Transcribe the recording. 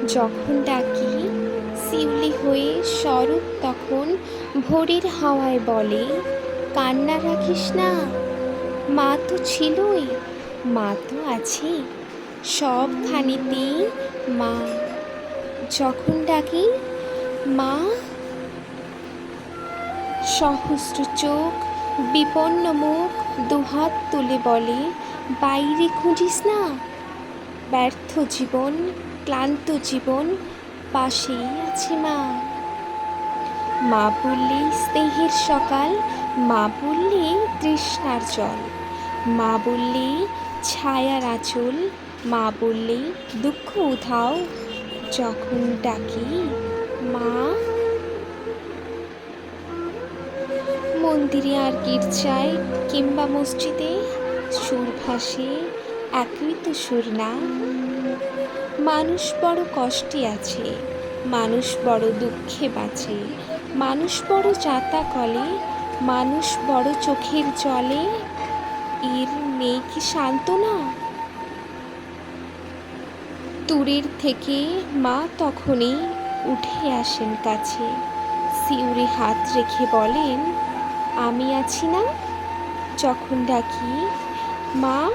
যখন ডাকি শিউলি হয়ে শরৎ তখন ভোরের হাওয়ায় বলে, কান্না রাখিস না, মা তো ছিলই, মা তো আছে সবখানিতেই মা। যখন ডাকি মা, সহস্র চোখ, বিপন্ন মুখ, দুহাত তুলে বলে, বাইরে খুঁজিস না, ব্যর্থ জীবন, ক্লান্ত জীবন, পাশেই আছে মা। মা বললেই স্নেহের সকাল, মা বললেই তৃষ্ণার জল, মা বললেই ছায়ার আঁচল, মা বললেই দুঃখ উধাও। যখন ডাকি মা। মন্দিরে আর গির্জায় কিংবা মসজিদে সুর ভাসে, একই তো সুর না। মানুষ বড় কষ্টে আছে, মানুষ বড় দুঃখে বাঁচে, মানুষ বড় যাতা কলে, মানুষ বড় চোখের জলে, এর নেই কি সান্ত্বনা? দূরের থেকে মা তখনই উঠে আসেন কাছে, শিউরে হাত রেখে বলেন, আমি আছি না? যখন ডাকি মা।